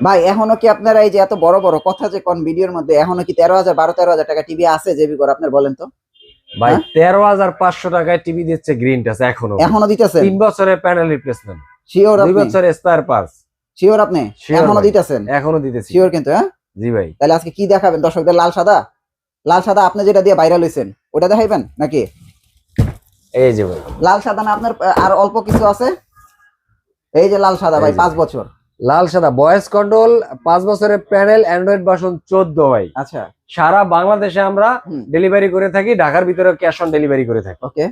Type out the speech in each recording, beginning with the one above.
ভাই এখনো কি আপনারা এই যে এত বড় বড় কথা যে কোন ভিডিওর মধ্যে এখনো কি 13,000 12-13,000 টাকা টিভি আছে জেবি করে আপনার বলেন তো? ভাই হ্যাঁ 13,500 টাকায় টিভি দিচ্ছে গ্রিন টাচ এখনো। এখনো দিতেছেন? 3 বছরের প্যানেল রিপ্লেসমেন্ট, শিওর 2 আপনি? বছরের স্পেয়ার পার্টস। শিওর আপনি শিওর এখনো ভাই, দিতেছেন? এখনো দিতেছি। শিওর কিন্তু? হ্যাঁ জি ভাই। তাহলে আজকে কি দেখাবেন দর্শকদের? লাল সাদা, লাল সাদা আপনি যেটা দিয়ে ভাইরাল হইছেন ওটা দেখাইবেন নাকি? এই যে ভাই লাল সাদা না আপনার আর অল্প কিছু আছে? এই যে লাল সাদা ভাই এই যে 5 বছর। লাল সাদা ভয়েস কন্ট্রোল, 5 বছরের প্যানেল, অ্যান্ড্রয়েড ভার্সন 14 ভাই। আচ্ছা সারা বাংলাদেশে আমরা ডেলিভারি করে থাকি, ঢাকার ভিতরে ক্যাশ অন ডেলিভারি করে থাকি। ওকে,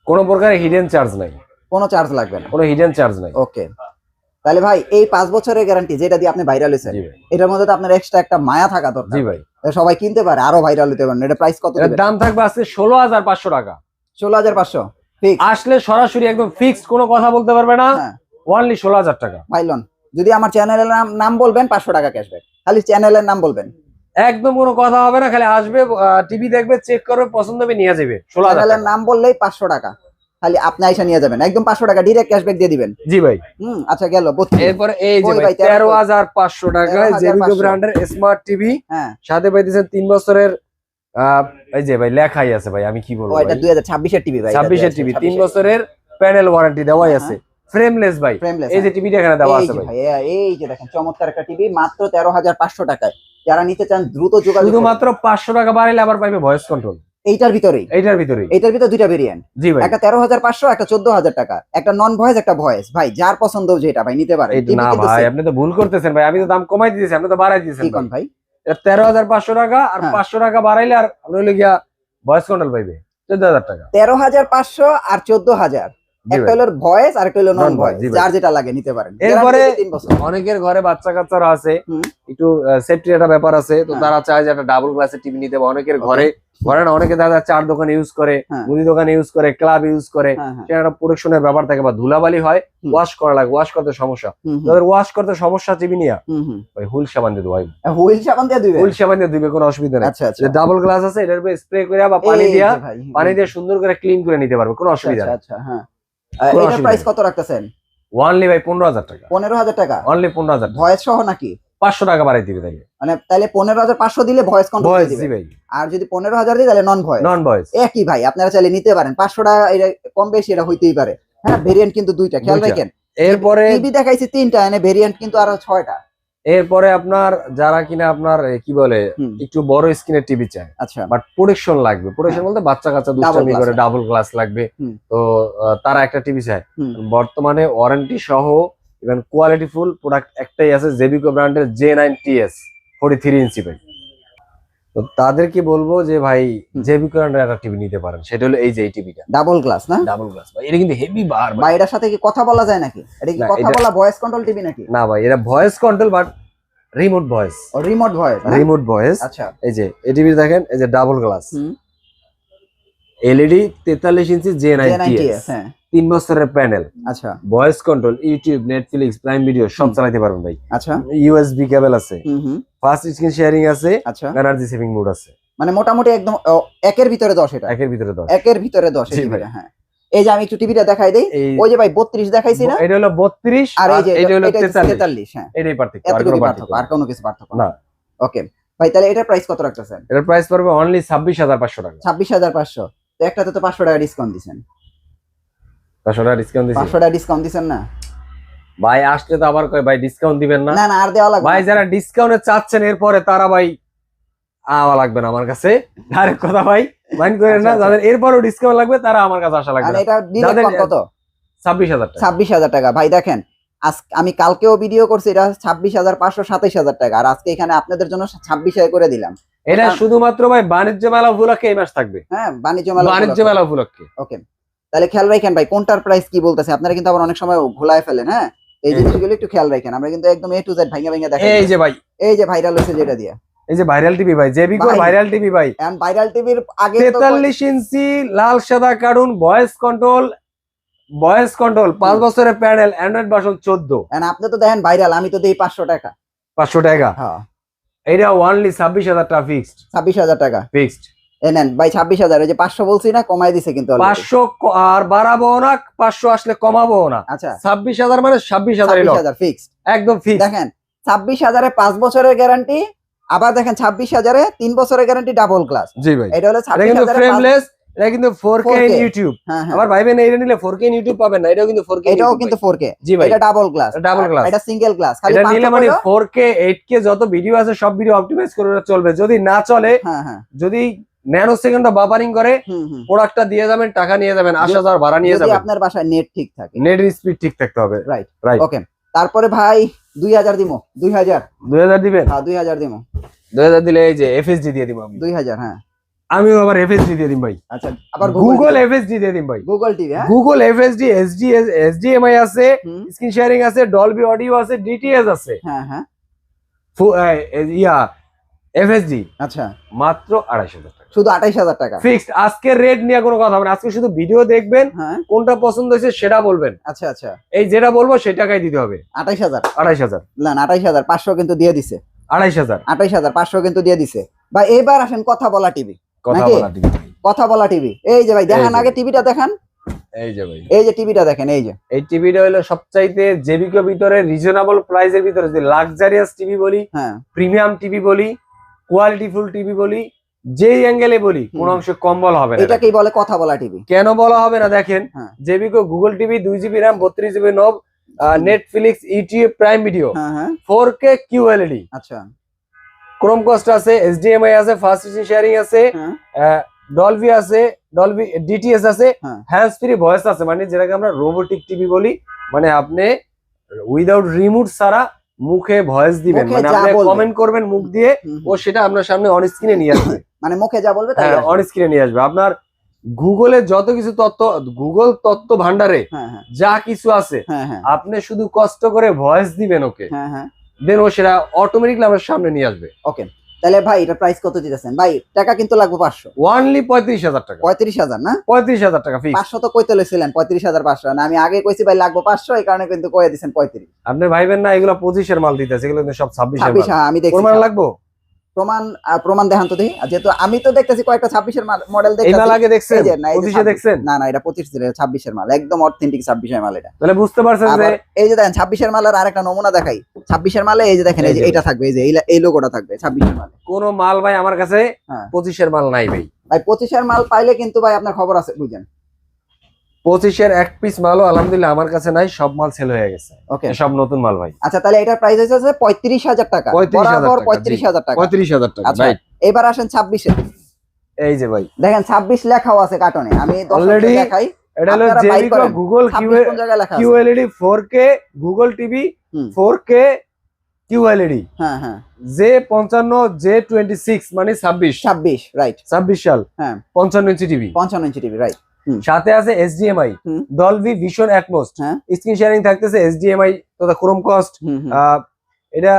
কোনো প্রকার হিডেন চার্জ নাই, কোনো চার্জ লাগবে না। কোনো হিডেন চার্জ নাই। ওকে তাহলে ভাই এই 5 বছরের গ্যারান্টি যেটা দিয়ে আপনি ভাইরাল হয়েছেন জি ভাই। এটার মধ্যে তো আপনার এক্সট্রা একটা মায়া থাকা দরকার। জি ভাই, যাতে সবাই কিনতে পারে, আরো ভাইরাল হতে পারে। এটা প্রাইস কত এর দিবেন? দাম থাকবে আজকে 16,500 টাকা। 16,500 ফিক্স? আসলে সরাসরি একদম ফিক্সড, কোনো কথা বলতে পারবে না। হ্যাঁ অনলি 16,000 টাকা। ভাইলন যদি আমার চ্যানেলের নাম বলবেন 500 টাকা ক্যাশব্যাক, খালি চ্যানেলের নাম বলবেন। একদম কোনো কথা হবে না, খালি আসবে, টিভি দেখবে, চেক করবে, পছন্দ হবে, নিয়ে যাবে। 16,000 চ্যানেলের টাকা। নাম বললেই 500 টাকা, খালি আপনি আইসা নিয়ে যাবেন। একদম 500 টাকা ডিরেক্ট ক্যাশব্যাক দিয়ে দিবেন। জি ভাই। আচ্ছা গেল 32। এরপরে এই যে ওই ভাই ভাই 13,500 টাকায় 13,500 জেবিকো ব্র্যান্ডের স্মার্ট টিভি, হ্যাঁ সাথে পাইতেছেন 3 বছরের এই যে ভাই লেখাই আছে ভাই, আমি কি বলবো ও এটা ভাই, 2026 এর টিভি ভাই, 26 এর টিভি, 3 বছরের প্যানেল ওয়ারেন্টি দেওয়াই আছে, ফ্রেমলেস ভাই। ফ্রেমলেস। এই যে টিভিটা এখানে দেওয়া আছে ভাই, এই যে দেখেন চমৎকার একটা টিভি মাত্র 13,500 টাকায়। যারা নিতে চান দ্রুত যোগাযোগ করুন। শুধুমাত্র 500 টাকা বাড়াইলে আবার পাইবে ভয়েস কন্ট্রোল। এইটার ভিতরেই? এইটার ভিতরেই। এইটার ভিতরে দুইটা ভেরিয়েন্ট। জি ভাই। একটা 13,500, একটা 14,000 টাকা, একটা নন ভয়েস একটা ভয়েস। ভাই যার পছন্দ যেটা ভাই নিতে পারেন। না ভাই আপনি তো ভুল করতেছেন ভাই, আমি তো দাম কমাই দিয়েছি, আপনি তো বাড়াই দিয়েছেন কি কোন ভাই? 13,500 টাকা, আর 500 টাকা বাড়াইলে আর আপনি হইলে গিয়া ভয়েস কন্ট্রোল পাইবে 14,000 টাকা। 13,500 আর 14,000, একটা হলো ভয়েস আর একটা হলো নন ভয়েস। যার যেটা লাগে নিতে পারেন। এরপরে অনেকের ঘরে বাচ্চা কাচ্চারা আছে, একটু সেফটির একটা ব্যাপার আছে, তো তারা চায় যে একটা ডাবল গ্লাসের টিভি নিতে। অনেকের ঘরে না, অনেকে দাদা চার দোকান ইউজ করে, মুদি দোকান ইউজ করে, ক্লাব ইউজ করে, সেটা একটা প্রোটেকশনের ব্যাপার থাকে, বা ধুলাবালি হয়, ওয়াশ করা লাগে, ওয়াশ করতে সমস্যা, তাদের ওয়াশ করতে সমস্যা টিভি নিয়ে ভাই হুইল সাবান দিয়ে ভাই, হুইল সাবান দিয়ে দিবে, হুইল সাবান দিয়ে দিবে, কোনো অসুবিধা নেই। আচ্ছা আচ্ছা, যে ডাবল গ্লাস আছে এটার উপরে স্প্রে করে বা পানি দিয়ে সুন্দর করে ক্লিন করে নিতে পারবে, কোনো অসুবিধা নেই। আচ্ছা হ্যাঁ। এটার প্রাইস কত রাখতেছেন? অনলি ভাই 15,000 টাকা। 15,000 টাকা অনলি 15,000 টাকা ভয়েস সহ নাকি? 500 টাকা বাড়াই দিবে তাইলে। মানে তাহলে 15,500 দিলে ভয়েস কন্ট্রোল ভয়েস দিবে ভাই, আর যদি 15,000 দিই তাহলে নন ভয়েস। নন ভয়েস একই ভাই, আপনারা চাইলে নিতে পারেন। 500 টাকা এটা কম বেশি এটা হইতেই পারে। হ্যাঁ ভেরিয়েন্ট কিন্তু দুইটা, খেয়াল রাখেন। এরপরে টিভি দেখাইছি 3টা, এনে ভেরিয়েন্ট কিন্তু আরো 6টা। এরপরে আপনার যারা কিনা আপনার কি বলে একটু বড় স্ক্রিনের টিভি চায়, আচ্ছা বাট প্রোটেকশন লাগবে, প্রোটেকশন বলতে বাচ্চা কাচ্চা দুষ্টামি করে ডাবল গ্লাস লাগবে, তো তারা একটা টিভি চায়। বর্তমানে ওয়ারেন্টি সহ ইভেন কোয়ালিটি ফুল প্রোডাক্ট একটাই আছে, জেবিকো ব্র্যান্ডের J9TS 43 ইঞ্চি ভাই। তো তাদেরকে বলবো যে ভাই জেবিকো ব্র্যান্ডের একটা টিভি নিতে পারেন, সেটা হলো এই যে এই টিভিটা ডাবল গ্লাস না? ডাবল গ্লাস ভাই, এটা কিন্তু হেভি বার ভাই। এটার সাথে কি কথা বলা যায় নাকি? এটা কি কথা বলা ভয়েস কন্ট্রোল টিভি নাকি? না ভাই, এটা voice control but remote voice. ও রিমোট ভয়েস, রিমোট ভয়েস। আচ্ছা এই যে এই টিভি দেখেন, এই যে ডাবল গ্লাস এলইডি 43 ইঞ্চি J9TS, হ্যাঁ 3 বছরের প্যানেল, আচ্ছা voice control, YouTube, Netflix, prime video সব চালাতে পারবেন ভাই। আচ্ছা ইউএসবি কেবল আছে, ফাস্ট স্ক্রিন শেয়ারিং আছে, আচ্ছা এনার্জি সেভিং মোড আছে। মানে মোটামুটি একদম একের ভিতরে 10। এটা একের ভিতরে 10, একের ভিতরে 10 এই টিভিটা। হ্যাঁ এই যে আমি একটু টিভিটা দেখাই দেই। ওই যে ভাই 32 দেখাইছি না, এটা হলো 32 আর এই যে এটা হলো 43। হ্যাঁ এটাই পার্থক্য, আর কোনো কিছু পার্থক্য না। ওকে ভাই তাহলে এটার প্রাইস কত রাখতেছেন? এটার প্রাইস পড়বে অনলি 26,500 টাকা। 26,500। তো একটাতে তো 500 টাকা ডিসকাউন্ট দিবেন। 500 টাকা ডিসকাউন্ট দিছেন? 500 টাকা ডিসকাউন্ট দিবেন না ভাই? আসলে তো আবার কয় ভাই ডিসকাউন্ট দিবেন না। না না আর দেওয়া লাগবে ভাই, যারা ডিসকাউন্টে চাচ্ছেন এরপরে তারা ভাই আওয়া লাগবে না আমার কাছে, ডাইরেক্ট কথা ভাই, মাইন্ড করেন না। যাদের এরপরও ডিসকাউন্ট লাগবে তারা আমার কাছে আসা লাগবে না। এটা ডিসকাউন্ট কত? 26,000 টাকা। 26,000 টাকা ভাই। দেখেন আমি কালকেও ভিডিও করছি, এটা 26,500 27,000 টাকা, আর আজকে এখানে আপনাদের জন্য 26,000 করে দিলাম। এটা শুধুমাত্র ভাই বাণিজ্য মেলা উপলক্ষে এই মাস থাকবে। হ্যাঁ বাণিজ্য মেলা উপলক্ষে। ওকে তাহলে খেয়াল রাখেন ভাই কোনটার প্রাইস কি বলতেছে। আপনারা কিন্তু আবার অনেক সময় ভুলায় ফেলেন। হ্যাঁ এই জিনিসগুলো একটু খেয়াল রাখেন। আমরা কিন্তু একদম A to Z ভাঙা ভাঙা দেখাই। এই যে ভাই, এই যে ভাইরাল হচ্ছে যেটা দিয়ে, এই যে ভাইরাল টিভি ভাই, জেবিকো ভাইরাল টিভি ভাই, এখন ভাইরাল টিভির আগে 43 ইঞ্চি লাল সাদা কার্টুন, ভয়েস কন্ট্রোল, 5 বছরের প্যানেল, অ্যান্ড্রয়েড ভার্সন 14। এখন আপনি তো দেখেন ভাইরাল, আমি তো দেই 500 টাকা। 500 টাকা? হ্যাঁ এটা অনলি 26,000 টাকা ফিক্সড। 26,000 টাকা ফিক্সড। এ নেন ভাই 26,000, এই যে 500 বলছি না, কমাই দিছে কিন্তু already। 500 আর বাড়াবো না, 500 আসলে কমাবো না। আচ্ছা 26,000 মানে 26,000 26,000 ফিক্সড। একদম ফিক্স। দেখেন 26,000 এ 5 বছরের গ্যারান্টি, আবার দেখেন 26,000 এ 3 বছরের গ্যারান্টি ডাবল গ্লাস। জি ভাই, এটা হলো এটা কিন্তু 26,000 এ ফ্রেমলেস, এটা কিন্তু 4K ইন 4K ইউটিউব। হ্যাঁ হ্যাঁ, আবার ভাইবেন এইটা নিলে 4K ইন ইউটিউব পাবেন না, এটাও কিন্তু 4K এটাও কিন্তু 4K। জি ভাই, এটা ডাবল গ্লাস, ডাবল গ্লাস। এটা সিঙ্গেল গ্লাস। খালি এটা নিলে মানে পার্থক্য 4K 8K যত ভিডিও আছে সব ভিডিও অপটিমাইজ করে চলবে। যদি না চলে, হ্যাঁ হ্যাঁ, যদি ন্যানো সেকেন্ডে বাফারিং করে, হুম, প্রোডাক্টটা দিয়ে যাবেন, টাকা নিয়ে যাবেন, 80,000 ভাড়া নিয়ে যদি যাবেন। আপনার বাসায় নেট ঠিক থাকে, নেট স্পিড ঠিক থাকতে হবে। Right right. ওকে, তারপরে ভাই 2000 দিমো, 2000 2000 দিবেন? হ্যাঁ 2000 দিমো, 2000 দিলে এই যে এফএসডি দিয়ে দিব আমি। 2000 হ্যাঁ। আমিও আবার এফএসডি দিয়ে দিম ভাই। আচ্ছা আবার গুগল এফএসডি দিয়ে দিম ভাই। গুগল টিভি, হ্যাঁ গুগল এফএসডি, এইচডিএমআই আছে, স্ক্রিন শেয়ারিং আছে, ডলবি অডিও আছে, ডিটিএস আছে। হ্যাঁ হ্যাঁ, এফএসডি আচ্ছা মাত্র 2,500 টাকা, শুধু 28,000 টাকা ফিক্সড। আজকে রেট নিয়ে কোনো কথা হবে না, আজকে শুধু ভিডিও দেখবেন, হ্যাঁ। কোনটা পছন্দ হয়েছে সেটা বলবেন। আচ্ছা আচ্ছা, এই যেটা বলবো সেই টাকাই দিতে হবে। 28,000 2,500 না 28,500 কিন্তু দিয়ে দিছে। 2,500 28,500 কিন্তু দিয়ে দিছে ভাই। এবার আসেন কথা বলা টিভি, কথা নাকি? বলা টিভি। কথা বলা টিভি, এই যে ভাই দেখান, এই যে। আগে টিভিটা দেখান, এই যে ভাই, এই যে টিভিটা দেখেন, এই যে এই টিভিটা হলো সবচাইতে জেবিকো ভিতরে রিজনেবল প্রাইসের ভিতরে, যে লাক্সারিয়াস টিভি বলি, হ্যাঁ প্রিমিয়াম টিভি বলি, কোয়ালিটিফুল টিভি বলি, যেই অ্যাঙ্গেলে বলি, কোন অংশে কম বলা হবে না। এটাকেই বলে কথা বলা টিভি। কেন বলা হবে না দেখেন, হ্যাঁ। জেবিকো Google TV 2GB RAM 32GB নব, নেটফ্লিক্স, ইউটিউব, প্রাইম ভিডিও, হ্যাঁ হ্যাঁ 4K QLED, আচ্ছা ক্রোমকাস্ট আছে, HDMI আছে, ফাস্ট শেয়ারিং আছে, হ্যাঁ ডলবি আছে, ডলবি ডিটিএস আছে, হ্যাঁ। হ্যান্ডস ফ্রি ভয়েস আছে, মানে যেটাকে আমরা রোবোটিক টিভি বলি, মানে আপনি উইদাউট রিমোট ছাড়া মুখে ভয়েস দিবেন, মুখে মানে যা আপনি বলবেন। কমেন্ট করবেন মুখ দিয়ে, হুম, ও সেটা আপনার সামনে অন স্ক্রিনে নিয়ে আসবে। মানে মুখে যা বলবে তাই হ্যাঁ, আসবে। অন স্ক্রিনে নিয়ে আসবে। আপনার গুগলে যত কিছু তথ্য, গুগল তথ্য ভান্ডারে হ্যাঁ হ্যাঁ যা কিছু আছে, হ্যাঁ হ্যাঁ আপনি শুধু কষ্ট করে ভয়েস দিবেন ওকে, হ্যাঁ হ্যাঁ দেন ও সেটা অটোমেটিকলি আমার সামনে নিয়ে আসবে। ওকে। তাহলে ভাই এটা প্রাইস কত দিতেছেন ভাই? টাকা কিন্তু লাগবে 500, ওয়ানলি 35,000 টাকা। 35,000 না? 35,000 টাকা ফিক্স। 500 তো কইতে লইছিলেন, 35,500 না? আমি আগে কইছি ভাই লাগবে 500, এই কারণে কিন্তু কয়ে দিছেন 35। আপনি ভাইবেন না এগুলো 25 মাল দিতেছে, এগুলো কিন্তু সব 26 26 মাল। হ্যাঁ আমি দেখছি। প্রমাণ লাগবো? প্রমাণ দেখান তো দেখি। আর যেহেতু আমি তো দেখতেছি কয়েকটা 26 এর মডেল এই মাল দেখতেছি। আগে দেখছেন? এই যে, না, এই যে 25 দেখছেন? না না এটা 25 এর 26 এর মাল, একদম অথেন্টিক 26 এর মাল এটা। তাহলে বুঝতে পারছেন যে আবার এই যে দেখেন 26 এর মালের আরেকটা নমুনা দেখাই। 26 এর মালে এই যে দেখেন, এই যে এই যে। এটা থাকবে, এই যে এই লোগোটা থাকবে 26 এর মালে। কোন মাল ভাই আমার কাছে হ্যাঁ 25 মাল নাই ভাই। ভাই 25 এর মাল পাইলে কিন্তু ভাই আপনার খবর আছে, বুঝেন। 25 এক পিস মালও আলহামদুলিল্লাহ আমার কাছে নাই, সব মাল সেল হয়ে গেছে। ওকে সব নতুন মাল ভাই। আচ্ছা, তাহলে এটার প্রাইস হচ্ছে 35,000 টাকা। 35,000 বরাবর টাকা, 35,000 টাকা। 35,000 টাকা আচ্ছা রাইট। এবার আসেন 26 এ। এই যে ভাই দেখেন 26 লেখাও আছে কার্টনে, আমি Already দর্শকদের দেখাই। এটা হলো আপনারা buy জেবিকো করেন। গুগল 26 কোন জায়গায় লেখা আছে? QLED 4K গুগল টিভি হুম। 4K QLED হ্যাঁ হ্যাঁ J55 J26 মানে 26 রাইট 26 সাল, হ্যাঁ 55 inch TV, 55 inch TV right. সাথে আছে HDMI, হুম। ডলবি ভিশন অ্যাটমস, হ্যাঁ। স্ক্রিন শেয়ারিং থাকতেছে, HDMI তথা ক্রোমকাস্ট, হুম হুম এটা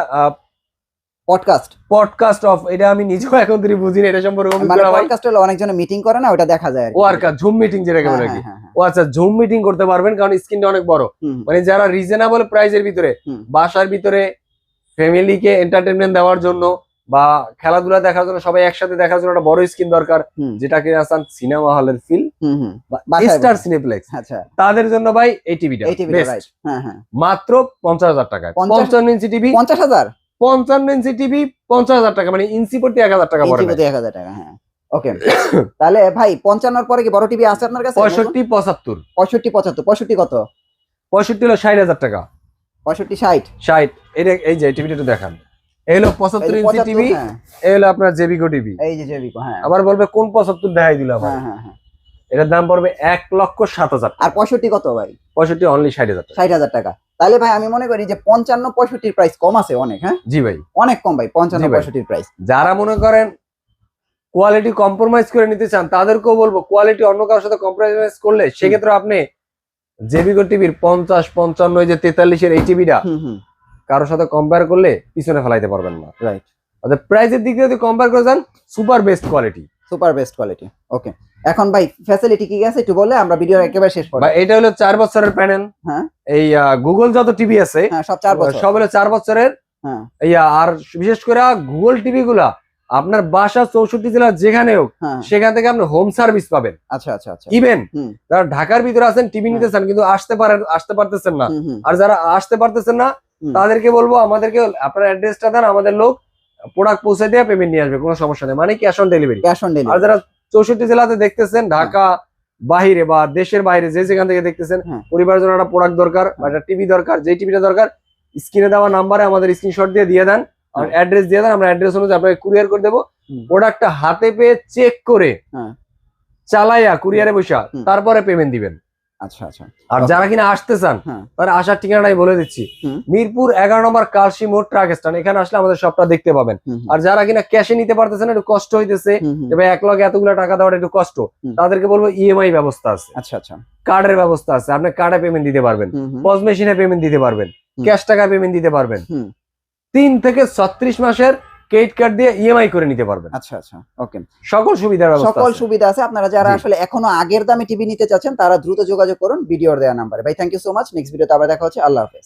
পডকাস্ট, পডকাস্ট অফ, এটা আমি নিজেও এখন থেকে বুঝি না এটা সম্পর্কে মানে অভিজ্ঞতা ভাই। পডকাস্ট হলো অনেকজনে মিটিং করে না, ওটা দেখা যায় আর কি। ও আর কা জুম মিটিং যেটাকে বলে হ্যাঁ, কি। হ্যাঁ, হ্যাঁ, ও আচ্ছা, জুম মিটিং করতে পারবেন কারণ স্ক্রিনটা অনেক বড়, হুম, হুম, মানে যারা রিজনেবল প্রাইসের ভিতরে হুম। বাসার ভিতরে ফ্যামিলিকে এন্টারটেইনমেন্ট দেওয়ার জন্য বা খেলাধুলা দেখার জন্য, সবাই একসাথে দেখার জন্য একটা বড় স্ক্রিন দরকার, হুম, যেটাকে আসান সিনেমা হলের ফিল হুম, হুম। বা বাসায় স্টার বসে। সিনেপ্লেক্স, আচ্ছা তাদের জন্য ভাই এই টিভিটা এই টিভি বেস্ট। রাইট হ্যাঁ হ্যাঁ মাত্র 50,000 টাকায় 50 55 ইঞ্চি টিভি, 50,000 55 ইঞ্চি টিভি 50,000 টাকা, মানে ইঞ্চি প্রতি 1,000 টাকা পড়ে। ইঞ্চি প্রতি 1,000 টাকা হ্যাঁ ওকে। তাহলে ভাই 55 পরে কি বড় টিভি আছে আপনার কাছে? 65 75 65 75 65 কত? 65 হলো 60,000 টাকা, 65 60 60 এই যে টিভিটা একটু দেখান, এই হলো 75 ইঞ্চি 75 টিভি, হ্যাঁ এই হলো আপনার জেবিকো টিভি। এই যে জেবিকো হ্যাঁ আবার বলবে কোন 75 দেখাই দিলাম, হ্যাঁ হ্যাঁ হ্যাঁ। এটার দাম পড়বে 1,07,000 আর 65 কত ভাই? 65 অনলি 60,000 টাকা। 60,000 টাকা। তাহলে ভাই আমি মনে করি যে 55 65 প্রাইস কম আছে অনেক, হ্যাঁ জি ভাই, অনেক কম ভাই 55 জি ভাই। 65 প্রাইস। যারা মনে করেন কোয়ালিটি কম্প্রোমাইজ করে নিতে চান তাদেরকেও বলবো, কোয়ালিটি অন্য কারোর সাথে কম্প্রোমাইজ করলে সেক্ষেত্রে আপনি জেবিকো টিভির 50 55 যে 43 এর এই টিভিটা হুম হুম কারোর সাথে কম্পেয়ার করলে পিছনে ফেলাইতে পারবেন না। রাইট অর্থাৎ প্রাইসের দিক দিয়ে যদি কম্পেয়ার করে যান, super best quality, super best quality okay. এখন ভাই ফ্যাসিলিটি কি আছে একটু বলে আমরা ভিডিও একেবারে শেষ করব। বা এটা হলো 4 বছরের প্যানেল, হ্যাঁ এই গুগল যত টিভি আছে হ্যাঁ সব 4 বছর সব হলো 4 বছরের, হ্যাঁ আর বিশেষ করে গুগল টিভি গুলা আপনার বাসা 64 জেলা যেখানে হোক হ্যাঁ সেখান থেকে আপনি হোম সার্ভিস পাবেন। আচ্ছা আচ্ছা আচ্ছা ইভেন হুম। যারা ঢাকার ভিতরে আছেন টিভি নিতে চান কিন্তু আসতে পারতেছেন না, হুম, হুম, আর যারা আসতে পারতেছেন না হুম। তাদেরকে বলবো আমাদেরকে আপনার অ্যাড্রেসটা দেন, আমাদের লোক প্রোডাক্ট পৌঁছে দিয়ে পেমেন্ট নিয়ে আসবে, কোনো সমস্যা নেই, মানে cash on delivery. Cash on আর ডেলিভারি যারা 64 জেলাতে দেখতেছেন, ঢাকা বাহিরে বা দেশের বাইরে যে যেখান থেকে দেখতেছেন, হ্যাঁ। পরিবারের জন্য একটা প্রোডাক্ট দরকার বা একটা টিভি দরকার, যেই টিভিটা দরকার স্ক্রিনে দেওয়া নাম্বারে আমাদের স্ক্রিনশট দিয়ে দেন, আর হ্যাঁ। অ্যাড্রেস দিয়ে দেন, আমরা অ্যাড্রেস অনুযায়ী আপনাকে কুরিয়ার করে দেবো। হুম। প্রোডাক্টটা হাতে পেয়ে চেক করে হ্যাঁ। চালাইয়া কুরিয়ারে বসা হুম। তারপরে পেমেন্ট দিবেন। আচ্ছা আচ্ছা আর Okay. যারা কিনা আসতে চান হ্যাঁ তারা আসার ঠিকানাটাই বলে দিচ্ছি, হুম। মিরপুর 11 নম্বর কালসি মোড় ট্রাক স্ট্যান্ড, এখানে আসলে আমাদের শপটা দেখতে পাবেন। হুম, হুম, আর যারা কিনা ক্যাশে নিতে পারতেছেন, একটু কষ্ট হইতেছে, হুম, হুম। যে ভাই 1 লাখ এতগুলো টাকা দেওয়াটা একটু কষ্ট, হুম। তাদেরকে বলবো ইএমআই ব্যবস্থা আছে, আচ্ছা আচ্ছা কার্ডের ব্যবস্থা আছে, আপনি কার্ডে পেমেন্ট দিতে পারবেন, হুম, হুম, পজ মেশিনে পেমেন্ট দিতে পারবেন, হুম। ক্যাশ টাকায় পেমেন্ট দিতে পারবেন, হুম। 3 থেকে 36 মাসের ক্রেডিট কার্ড দিয়ে ইএমআই করে নিতে পারবেন। আচ্ছা আচ্ছা ওকে সকল সুবিধার ব্যবস্থা সকল আছে। সুবিধা আছে। আপনারা যারা জি। আসলে এখনো আগের দামে টিভি নিতে চাচ্ছেন তারা দ্রুত যোগাযোগ করুন ভিডিওর দেওয়া নাম্বারে। ভাই thank you so much. Next ভিডিওতে আবার দেখা হচ্ছে। আল্লাহ হাফেজ।